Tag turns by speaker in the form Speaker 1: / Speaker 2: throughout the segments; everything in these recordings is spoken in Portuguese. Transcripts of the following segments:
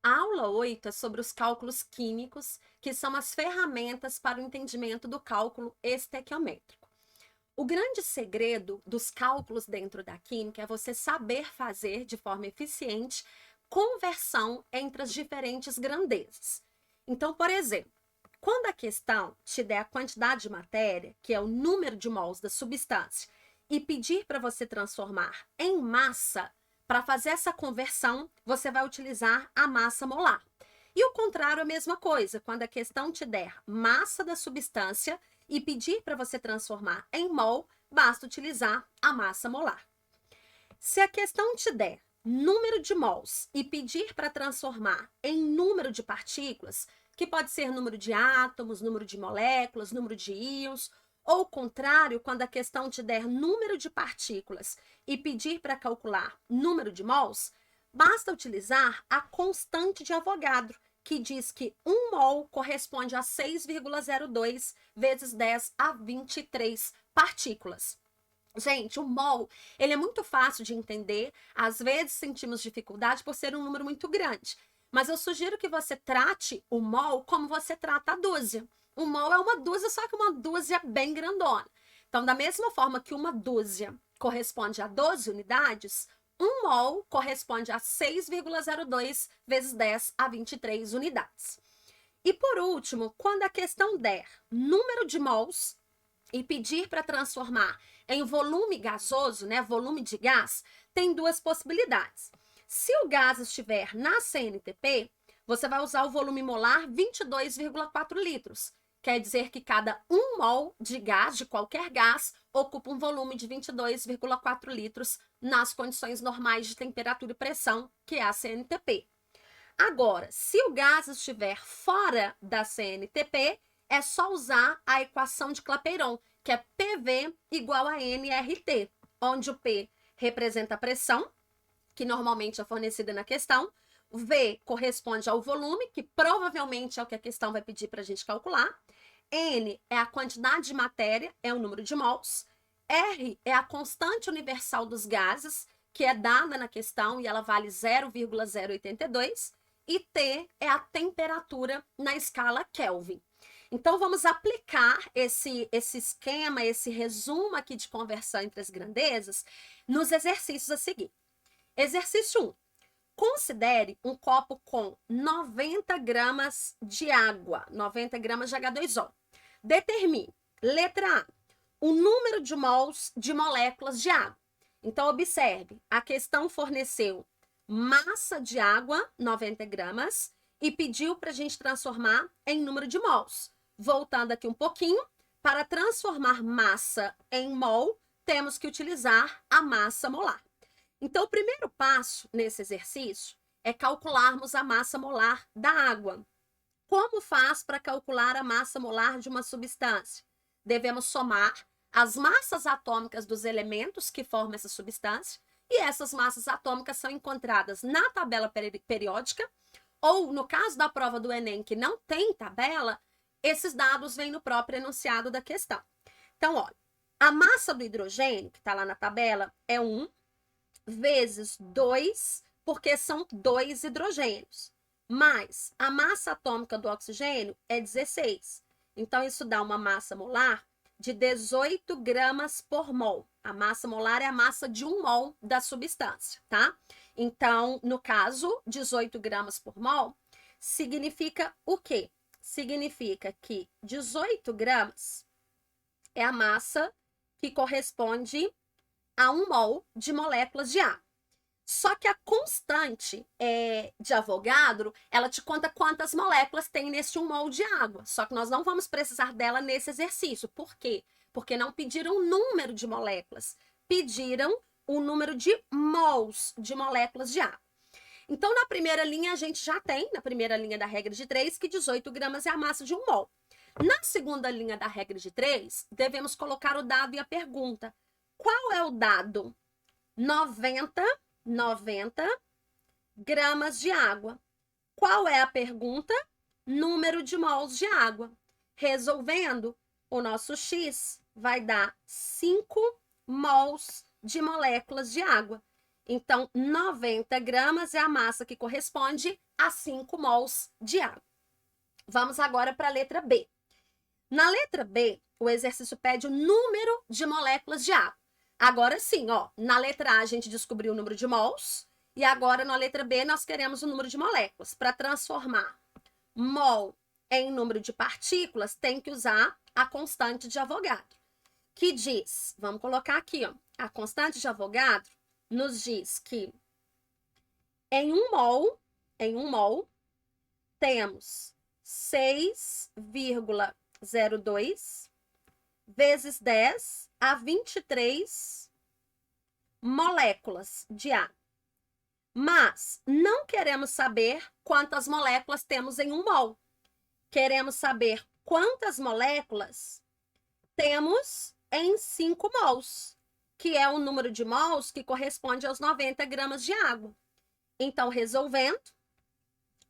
Speaker 1: A aula 8 é sobre os cálculos químicos, que são as ferramentas para o entendimento do cálculo estequiométrico. O grande segredo dos cálculos dentro da química é você saber fazer de forma eficiente conversão entre as diferentes grandezas. Então, por exemplo, quando a questão te der a quantidade de matéria, que é o número de mols da substância, e pedir para você transformar em massa, para fazer essa conversão, você vai utilizar a massa molar. E o contrário é a mesma coisa, quando a questão te der massa da substância e pedir para você transformar em mol, basta utilizar a massa molar. Se a questão te der número de mols e pedir para transformar em número de partículas, que pode ser número de átomos, número de moléculas, número de íons, ou o contrário, quando a questão te der número de partículas e pedir para calcular número de mols, basta utilizar a constante de Avogadro, que diz que 1 mol corresponde a 6,02 vezes 10 a 23 partículas. Gente, o mol, ele é muito fácil de entender, às vezes sentimos dificuldade por ser um número muito grande, mas eu sugiro que você trate o mol como você trata a dúzia. O mol é uma dúzia, só que uma dúzia bem grandona. Então, da mesma forma que uma dúzia corresponde a 12 unidades, 1 mol corresponde a 6,02 vezes 10 a 23 unidades. E por último, quando a questão der número de mols e pedir para transformar em volume gasoso, né, volume de gás, tem duas possibilidades. Se o gás estiver na CNTP, você vai usar o volume molar 22,4 litros. Quer dizer que cada 1 mol de gás, de qualquer gás, ocupa um volume de 22,4 litros nas condições normais de temperatura e pressão, que é a CNTP. Agora, se o gás estiver fora da CNTP, é só usar a equação de Clapeyron, que é PV igual a nRT, onde o P representa a pressão, que normalmente é fornecida na questão, o V corresponde ao volume, que provavelmente é o que a questão vai pedir para a gente calcular, N é a quantidade de matéria, é o número de mols, R é a constante universal dos gases, que é dada na questão e ela vale 0,082, e T é a temperatura na escala Kelvin. Então, vamos aplicar esse esquema, esse resumo aqui de conversão entre as grandezas nos exercícios a seguir. Exercício 1. Considere um copo com 90 gramas de água, 90 gramas de H2O. Determine, letra A, o número de mols de moléculas de água. Então, observe, a questão forneceu massa de água, 90 gramas, e pediu para a gente transformar em número de mols. Voltando aqui um pouquinho, para transformar massa em mol, temos que utilizar a massa molar. Então, o primeiro passo nesse exercício é calcularmos a massa molar da água. Como faz para calcular a massa molar de uma substância? Devemos somar as massas atômicas dos elementos que formam essa substância, e essas massas atômicas são encontradas na tabela periódica, ou no caso da prova do Enem, que não tem tabela, esses dados vêm no próprio enunciado da questão. Então, olha, a massa do hidrogênio, que está lá na tabela, é 1 vezes 2, porque são 2 hidrogênios. Mais a massa atômica do oxigênio é 16. Então, isso dá uma massa molar de 18 gramas por mol. A massa molar é a massa de 1 mol da substância, tá? Então, no caso, 18 gramas por mol significa o quê? Significa que 18 gramas é a massa que corresponde a 1 mol de moléculas de água. Só que a constante de Avogadro, ela te conta quantas moléculas tem nesse 1 mol de água. Só que nós não vamos precisar dela nesse exercício. Por quê? Porque não pediram o número de moléculas, pediram o número de mols de moléculas de água. Então, na primeira linha, a gente já tem, na primeira linha da regra de 3, que 18 gramas é a massa de 1 mol. Na segunda linha da regra de 3, devemos colocar o dado e a pergunta. Qual é o dado? 90 gramas de água. Qual é a pergunta? Número de mols de água. Resolvendo, o nosso X vai dar 5 mols de moléculas de água. Então, 90 gramas é a massa que corresponde a 5 mols de água. Vamos agora para a letra B. Na letra B, o exercício pede o número de moléculas de água. Agora sim, ó, na letra A a gente descobriu o número de mols, e agora na letra B nós queremos o número de moléculas. Para transformar mol em número de partículas, tem que usar a constante de Avogadro, que diz, vamos colocar aqui, ó, a constante de Avogadro nos diz que em um mol temos 6,02 vezes 10 a 23 moléculas de água. Mas não queremos saber quantas moléculas temos em um mol. Queremos saber quantas moléculas temos em 5 mols, que é o número de mols que corresponde aos 90 gramas de água. Então, resolvendo,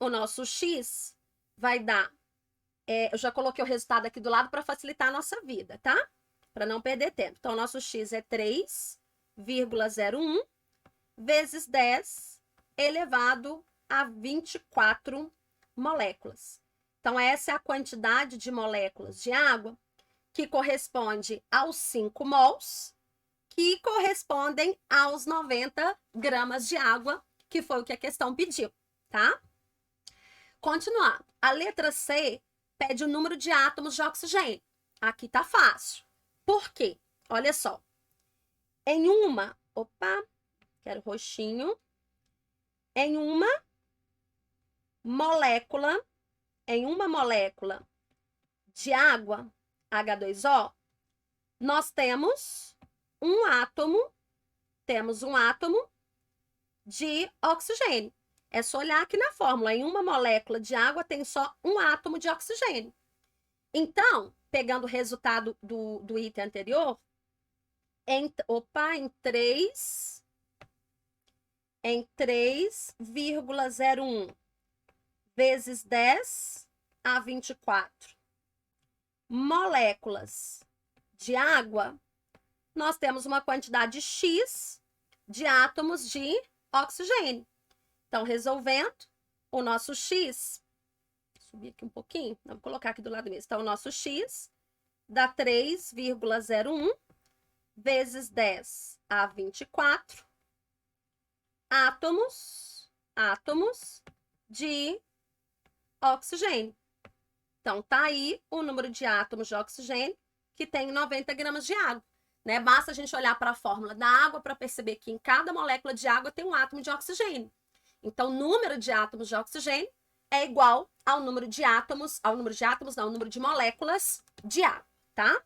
Speaker 1: o nosso X vai dar... eu já coloquei o resultado aqui do lado para facilitar a nossa vida, tá? Para não perder tempo. Então, o nosso X é 3,01 vezes 10 elevado a 24 moléculas. Então, essa é a quantidade de moléculas de água que corresponde aos 5 mols, que correspondem aos 90 gramas de água, que foi o que a questão pediu, tá? Continuar. A letra C pede o número de átomos de oxigênio. Aqui tá fácil. Por quê? Olha só. Em uma... Opa, quero roxinho. Em uma molécula de água, H2O, nós temos um átomo de oxigênio. É só olhar aqui na fórmula. Em uma molécula de água tem só um átomo de oxigênio. Então, pegando o resultado do item anterior, em 3,01 vezes 10 a 24 moléculas de água, nós temos uma quantidade X de átomos de oxigênio. Então, resolvendo, o nosso X, subir aqui um pouquinho, vou colocar aqui do lado mesmo. Então, o nosso X dá 3,01 vezes 10 a 24 átomos de oxigênio. Então, tá aí o número de átomos de oxigênio que tem 90 gramas de água. Né? Basta a gente olhar para a fórmula da água para perceber que em cada molécula de água tem um átomo de oxigênio. Então, o número de átomos de oxigênio é igual ao número de moléculas de água, tá?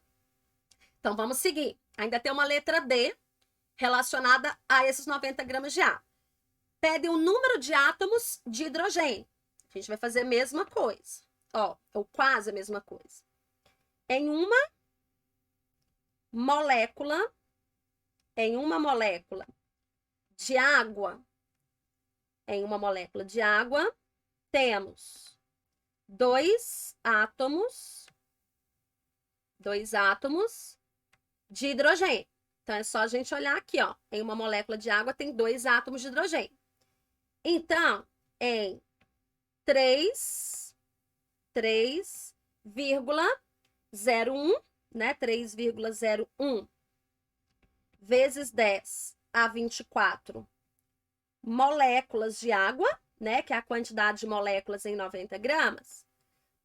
Speaker 1: Então, vamos seguir. Ainda tem uma letra D relacionada a esses 90 gramas de água. Pede o número de átomos de hidrogênio. A gente vai fazer a mesma coisa. Ó, ou quase a mesma coisa. Em uma molécula de água, temos dois átomos de hidrogênio. Então, é só a gente olhar aqui, ó. Em uma molécula de água tem 2 átomos de hidrogênio. Então, em 3,01, né? 3,01 vezes 10 a 24 moléculas de água, né? Que é a quantidade de moléculas em 90 gramas.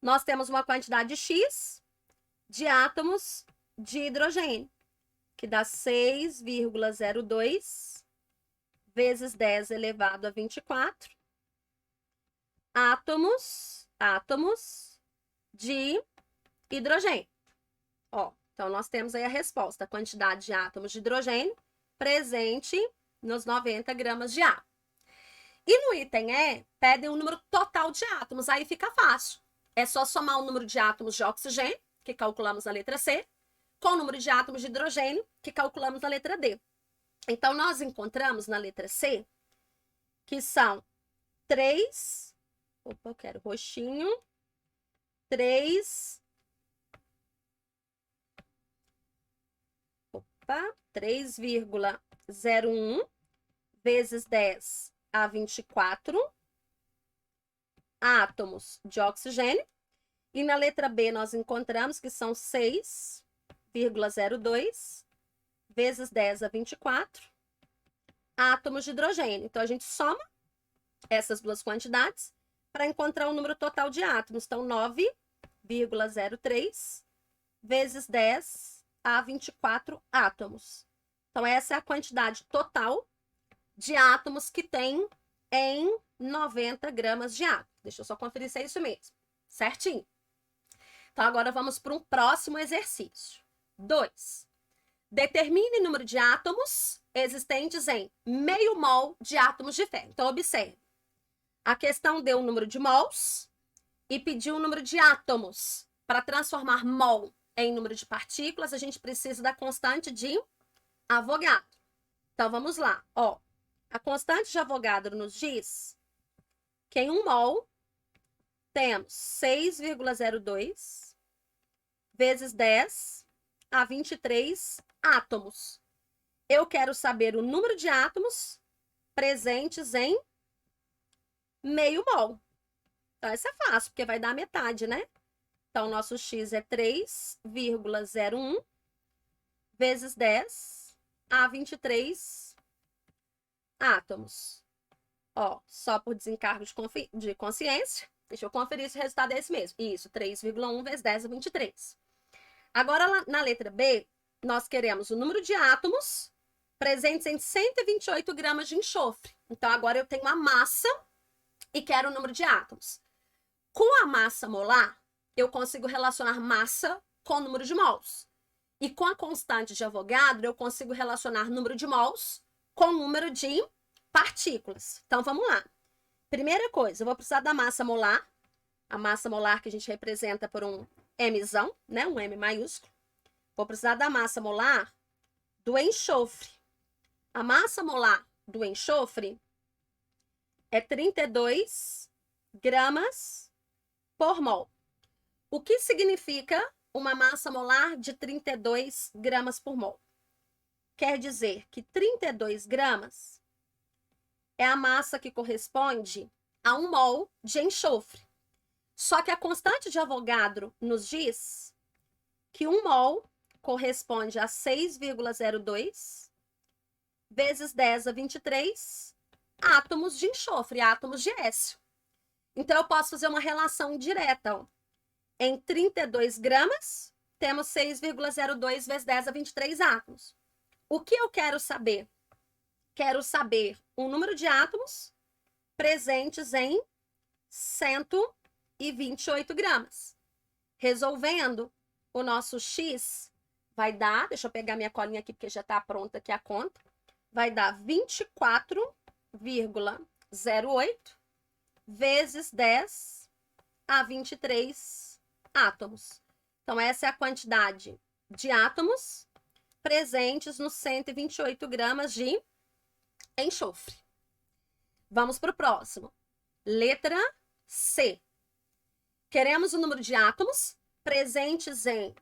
Speaker 1: Nós temos uma quantidade X de átomos de hidrogênio, que dá 6,02 vezes 10 elevado a 24 átomos de hidrogênio. Ó, então, nós temos aí a resposta, a quantidade de átomos de hidrogênio presente nos 90 gramas de água. E no item E, pedem o número total de átomos, aí fica fácil. É só somar o número de átomos de oxigênio, que calculamos na letra C, com o número de átomos de hidrogênio, que calculamos na letra D. Então, nós encontramos na letra C, que são 3... Opa, eu quero roxinho. 3,01 vezes 10 a 24 átomos de oxigênio. E na letra B nós encontramos que são 6,02 vezes 10 a 24 átomos de hidrogênio. Então, a gente soma essas duas quantidades para encontrar o número total de átomos. Então, 9,03 vezes 10 a 24 átomos. Então, essa é a quantidade total de átomos que tem em 90 gramas de água. Deixa eu só conferir se é isso mesmo. Certinho. Então, agora vamos para um próximo exercício. 2. Determine o número de átomos existentes em meio mol de átomos de ferro. Então, observe. A questão deu o número de mols e pediu o número de átomos. Para transformar mol em número de partículas, a gente precisa da constante de Avogadro. Então, vamos lá. Ó, a constante de Avogadro nos diz que em 1 mol temos 6,02 vezes 10 a 23 átomos. Eu quero saber o número de átomos presentes em meio mol. Então, essa é fácil, porque vai dar a metade, né? Então, nosso X é 3,01 vezes 10 a 23 átomos. Ó, só por desencargo de consciência. Deixa eu conferir se o resultado é esse mesmo. Isso, 3,1 vezes 10 a 23. Agora, na letra B, nós queremos o número de átomos presentes em 128 gramas de enxofre. Então, agora eu tenho a massa e quero o número de átomos. Com a massa molar, eu consigo relacionar massa com o número de mols. E com a constante de Avogadro, eu consigo relacionar número de mols com o número de partículas. Então, vamos lá. Primeira coisa, eu vou precisar da massa molar. A massa molar que a gente representa por um Mzão, né? Um M maiúsculo. Vou precisar da massa molar do enxofre. A massa molar do enxofre é 32 gramas por mol. O que significa uma massa molar de 32 gramas por mol? Quer dizer que 32 gramas é a massa que corresponde a 1 mol de enxofre. Só que a constante de Avogadro nos diz que 1 mol corresponde a 6,02 vezes 10 a 23 átomos de enxofre, átomos de Écio. Então, eu posso fazer uma relação direta. Ó. Em 32 gramas, temos 6,02 vezes 10 a 23 átomos. O que eu quero saber? Quero saber o número de átomos presentes em 128 gramas. Resolvendo, o nosso X vai dar, deixa eu pegar minha colinha aqui, porque já está pronta aqui a conta, vai dar 24,08 vezes 10 a 23 átomos. Então, essa é a quantidade de átomos presentes nos 128 gramas de enxofre. Vamos para o próximo. Letra C. Queremos o número de átomos presentes em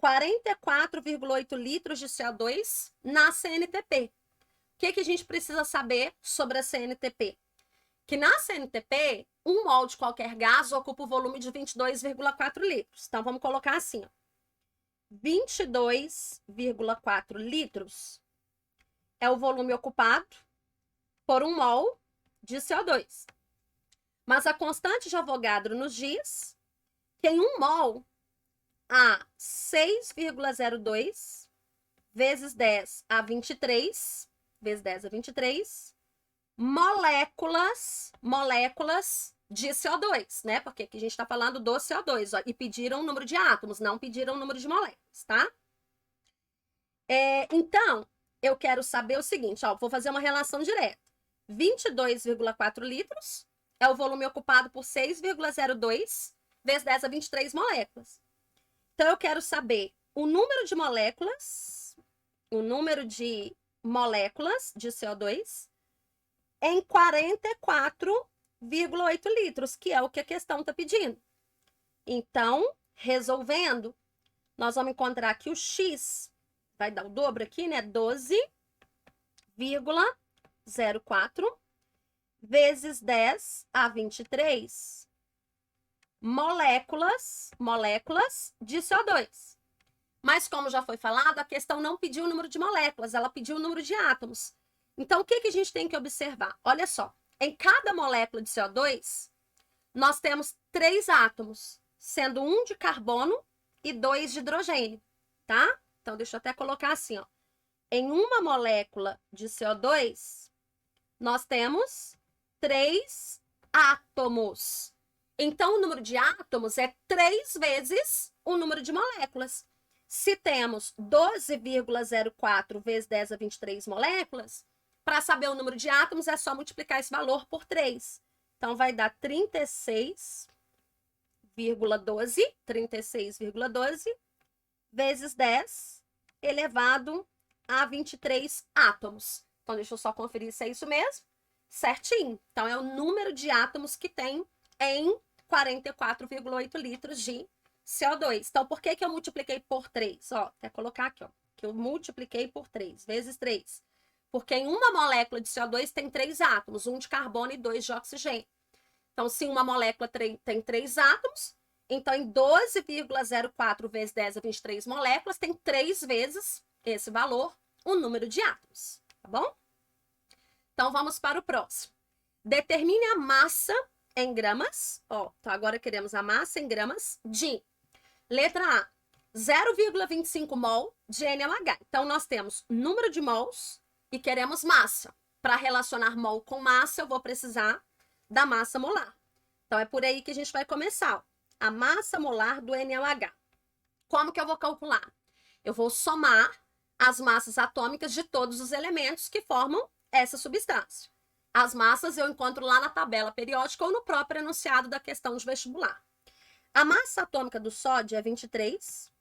Speaker 1: 44,8 litros de CO2 na CNTP. O que a gente precisa saber sobre a CNTP? Que na CNTP, 1 mol de qualquer gás ocupa o volume de 22,4 litros. Então, vamos colocar assim, ó. 22,4 litros é o volume ocupado por 1 mol de CO2. Mas a constante de Avogadro nos diz que em 1 mol há 6,02 vezes 10 a 23, vezes 10 a 23, moléculas de CO2, né? Porque aqui a gente está falando do CO2, ó, e pediram o número de átomos, não pediram o número de moléculas, tá? Então, eu quero saber o seguinte, ó, vou fazer uma relação direta. 22,4 litros é o volume ocupado por 6,02 vezes 10 a 23 moléculas. Então, eu quero saber o número de moléculas de CO2 em 44,8 litros, que é o que a questão está pedindo. Então, resolvendo, nós vamos encontrar que o X vai dar o dobro aqui, né? 12,06 0,4 vezes 10 a 23 moléculas de CO2. Mas, como já foi falado, a questão não pediu o número de moléculas, ela pediu o número de átomos. Então, o que a gente tem que observar? Olha só, em cada molécula de CO2, nós temos 3 átomos, sendo 1 de carbono e 2 de hidrogênio, tá? Então, deixa eu até colocar assim, ó. Em uma molécula de CO2, nós temos 3 átomos. Então, o número de átomos é 3 vezes o número de moléculas. Se temos 12,04 vezes 10 a 23 moléculas, para saber o número de átomos, é só multiplicar esse valor por 3. Então, vai dar 36,12 vezes 10 elevado a 23 átomos. Então, deixa eu só conferir se é isso mesmo. Certinho. Então, é o número de átomos que tem em 44,8 litros de CO2. Então, por que eu multipliquei por 3? Ó, até colocar aqui, ó, que eu multipliquei por 3, vezes 3. Porque em uma molécula de CO2 tem 3 átomos, 1 de carbono e 2 de oxigênio. Então, se uma molécula tem 3 átomos, então em 12,04 vezes 10 a 23 moléculas, tem 3 vezes esse valor, o número de átomos, tá bom? Então, vamos para o próximo. Determine a massa em gramas. Ó, então agora queremos a massa em gramas de letra A, 0,25 mol de NaOH. Então, nós temos número de mols e queremos massa. Para relacionar mol com massa, eu vou precisar da massa molar. Então, é por aí que a gente vai começar. Ó. A massa molar do NaOH. Como que eu vou calcular? Eu vou somar as massas atômicas de todos os elementos que formam essa substância. As massas eu encontro lá na tabela periódica ou no próprio enunciado da questão de vestibular. A massa atômica do sódio é 23,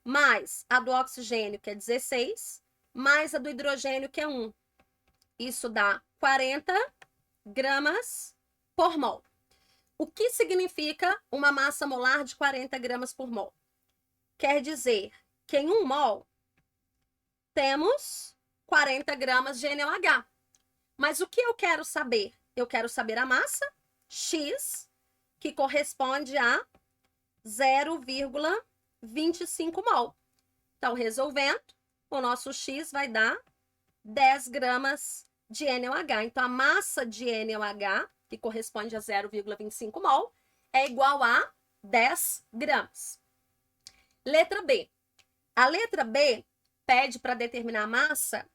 Speaker 1: mais a do oxigênio, que é 16, mais a do hidrogênio, que é 1. Isso dá 40 gramas por mol. O que significa uma massa molar de 40 gramas por mol? Quer dizer que em 1 mol temos 40 gramas de NaOH. Mas o que eu quero saber? Eu quero saber a massa, X, que corresponde a 0,25 mol. Então, resolvendo, o nosso X vai dar 10 gramas de NaOH. Então, a massa de NaOH, que corresponde a 0,25 mol, é igual a 10 gramas. Letra B. A letra B pede para determinar a massa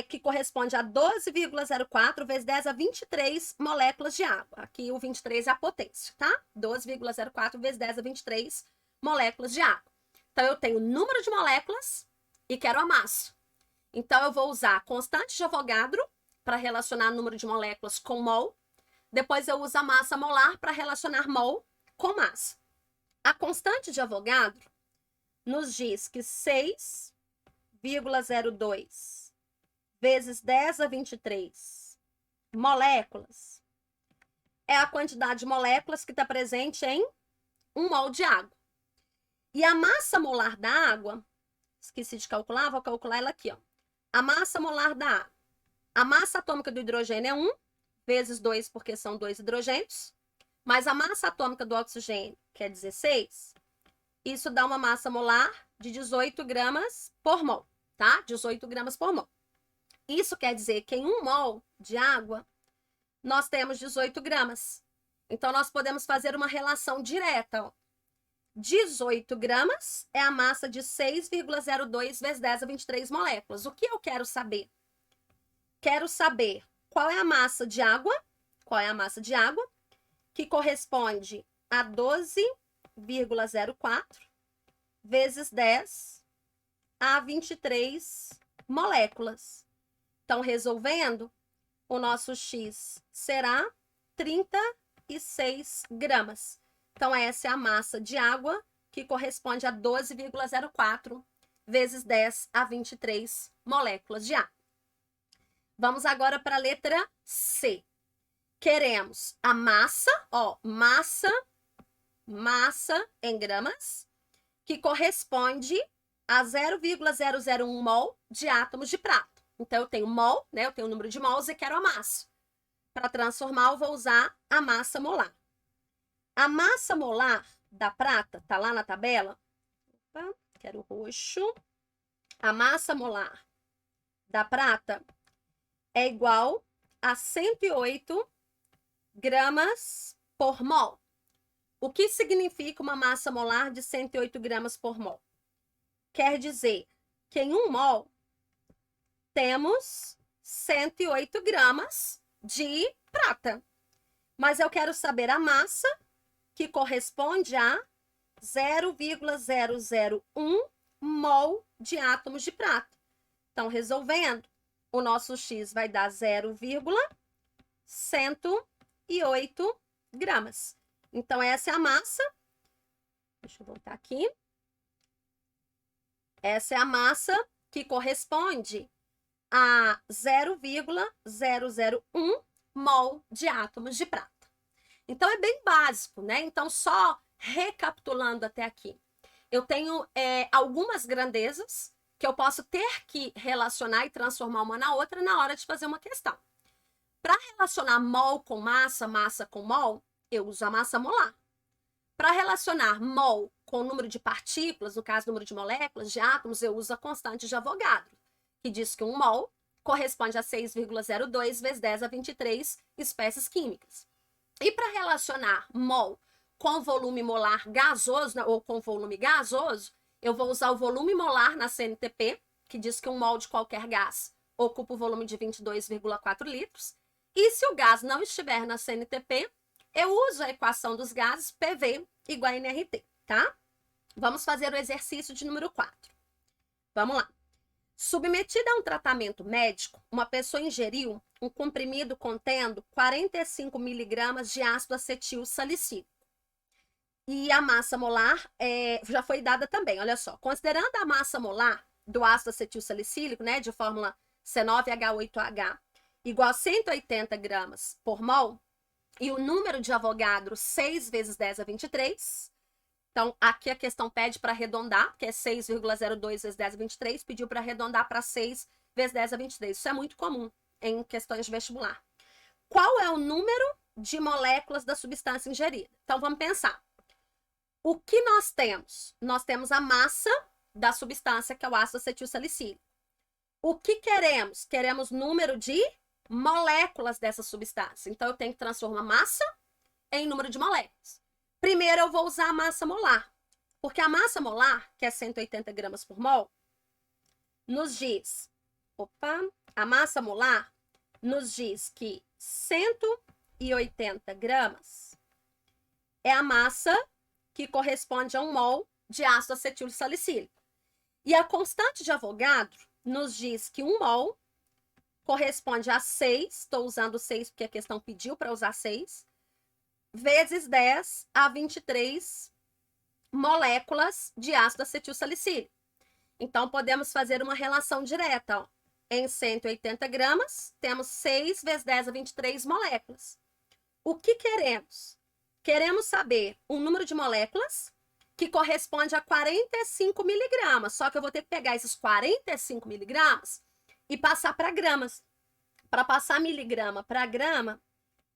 Speaker 1: que corresponde a 12,04 vezes 10 a 23 moléculas de água. Aqui o 23 é a potência, tá? 12,04 vezes 10 a 23 moléculas de água. Então, eu tenho o número de moléculas e quero a massa. Então, eu vou usar a constante de Avogadro para relacionar o número de moléculas com mol. Depois, eu uso a massa molar para relacionar mol com massa. A constante de Avogadro nos diz que 6,02 vezes 10 a 23 moléculas é a quantidade de moléculas que está presente em 1 mol de água. E a massa molar da água, esqueci de calcular, vou calcular ela aqui, ó. A massa molar da água. A massa atômica do hidrogênio é 1 vezes 2, porque são 2 hidrogênios, mas a massa atômica do oxigênio, que é 16, isso dá uma massa molar de 18 gramas por mol, tá? 18 gramas por mol. Isso quer dizer que em 1 mol de água, nós temos 18 gramas. Então, nós podemos fazer uma relação direta. Ó. 18 gramas é a massa de 6,02 vezes 10 a 23 moléculas. O que eu quero saber? Quero saber qual é a massa de água, que corresponde a 12,04 vezes 10 a 23 moléculas. Então, resolvendo, o nosso X será 36 gramas. Então, essa é a massa de água, que corresponde a 12,04 vezes 10 a 23 moléculas de água. Vamos agora para a letra C. Queremos a massa, ó, massa em gramas, que corresponde a 0,001 mol de átomos de prata. Então, eu tenho mol, né? Eu tenho o número de mols e quero a massa. Para transformar, eu vou usar a massa molar. A massa molar da prata, tá lá na tabela. Opa, quero roxo. A massa molar da prata é igual a 108 gramas por mol. O que significa uma massa molar de 108 gramas por mol? Quer dizer que em 1 mol temos 108 gramas de prata. Mas eu quero saber a massa, que corresponde a 0,001 mol de átomos de prata. Então, resolvendo, o nosso X vai dar 0,108 gramas. Então, essa é a massa. Deixa eu voltar aqui. Essa é a massa que corresponde a 0,001 mol de átomos de prata. Então, é bem básico, né? Então, só recapitulando até aqui. Eu tenho algumas grandezas que eu posso ter que relacionar e transformar uma na outra na hora de fazer uma questão. Para relacionar mol com massa, massa com mol, eu uso a massa molar. Para relacionar mol com o número de partículas, no caso, número de moléculas, de átomos, eu uso a constante de Avogadro, que diz que 1 mol corresponde a 6,02 vezes 10 a 23 espécies químicas. E para relacionar mol com volume molar gasoso, ou com volume gasoso, eu vou usar o volume molar na CNTP, que diz que 1 mol de qualquer gás ocupa o volume de 22,4 litros. E se o gás não estiver na CNTP, eu uso a equação dos gases PV igual a nRT, tá? Vamos fazer o exercício de número 4. Vamos lá. Submetida a um tratamento médico, uma pessoa ingeriu um comprimido contendo 45 miligramas de ácido acetil salicílico. E a massa molar já foi dada também, olha só. Considerando a massa molar do ácido acetil salicílico, né, de fórmula C9H8H, igual a 180 gramas por mol, e o número de Avogadro 6 vezes 10 a 23. Então, aqui a questão pede para arredondar, que é 6,02 vezes 10 a 23, pediu para arredondar para 6 vezes 10 a 23. Isso é muito comum em questões de vestibular. Qual é o número de moléculas da substância ingerida? Então, vamos pensar. O que nós temos? Nós temos a massa da substância, que é o ácido acetilsalicílico. O que queremos? Queremos número de moléculas dessa substância. Então, eu tenho que transformar massa em número de moléculas. Primeiro, eu vou usar a massa molar, porque a massa molar, que é 180 gramas por mol, nos diz... a massa molar nos diz que 180 gramas é a massa que corresponde a 1 mol de ácido acetil salicílico. E a constante de Avogadro nos diz que 1 mol corresponde a 6, estou usando 6 porque a questão pediu para usar 6, vezes 10 a 23 moléculas de ácido acetil salicílico. Então, podemos fazer uma relação direta. Ó. Em 180 gramas, temos 6 vezes 10 a 23 moléculas. O que queremos? Queremos saber o número de moléculas que corresponde a 45 miligramas. Só que eu vou ter que pegar esses 45 miligramas e passar para gramas. Para passar miligrama para grama,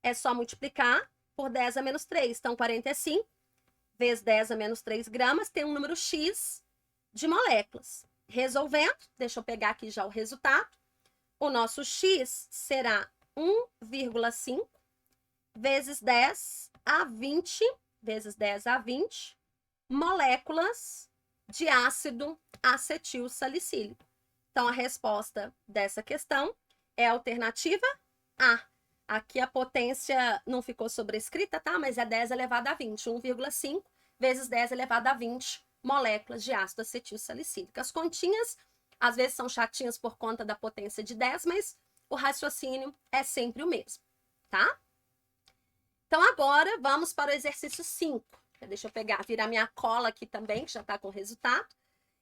Speaker 1: é só multiplicar por 10 a menos 3. Então, 45 vezes 10 a menos 3 gramas tem um número X de moléculas. Resolvendo, deixa eu pegar aqui já o resultado. O nosso X será 1,5 vezes 10 a 20, vezes 10 a 20 moléculas de ácido acetil salicílico. Então, a resposta dessa questão é a alternativa A. Aqui a potência não ficou sobrescrita, tá? Mas é 10 elevado a 20. 1,5 vezes 10 elevado a 20 moléculas de ácido acetil salicílico. As continhas, às vezes, são chatinhas por conta da potência de 10, mas o raciocínio é sempre o mesmo, tá? Então, agora, vamos para o exercício 5. Deixa eu virar minha cola aqui também, que já está com o resultado.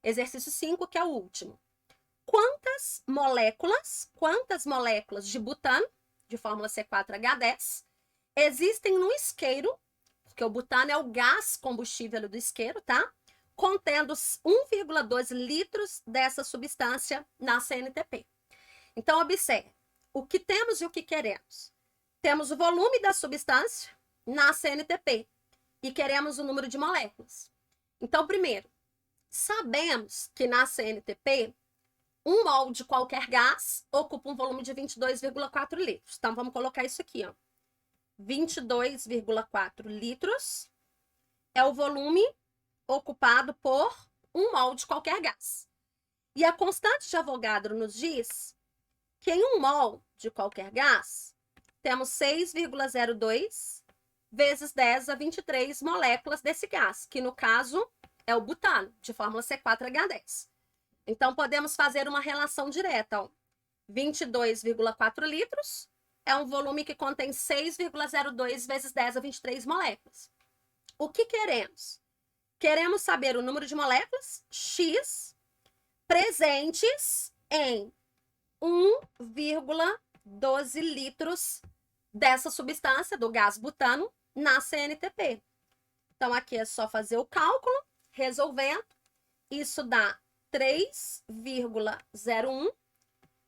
Speaker 1: Exercício 5, que é o último. Quantas moléculas de butano, de fórmula C4H10, existem no isqueiro, porque o butano é o gás combustível do isqueiro, tá? Contendo 1,2 litros dessa substância na CNTP. Então, observe, o que temos e o que queremos. Temos o volume da substância na CNTP e queremos o número de moléculas. Então, primeiro, sabemos que na CNTP, 1 mol de qualquer gás ocupa um volume de 22,4 litros. Então, vamos colocar isso aqui, ó. 22,4 litros é o volume ocupado por 1 mol de qualquer gás. E a constante de Avogadro nos diz que em 1 mol de qualquer gás, temos 6,02 vezes 10 a 23 moléculas desse gás, que no caso é o butano, de fórmula C4H10. Então, podemos fazer uma relação direta. 22,4 litros é um volume que contém 6,02 vezes 10 a 23 moléculas. O que queremos? Queremos saber o número de moléculas, X, presentes em 1,12 litros dessa substância, do gás butano, na CNTP. Então, aqui é só fazer o cálculo, resolvendo. Isso dá 3,01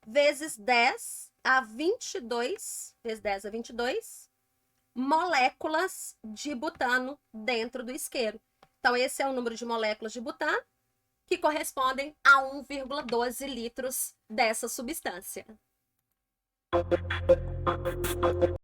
Speaker 1: vezes 10 a 22, vezes 10 a 22, moléculas de butano dentro do isqueiro. Então, esse é o número de moléculas de butano que correspondem a 1,12 litros dessa substância.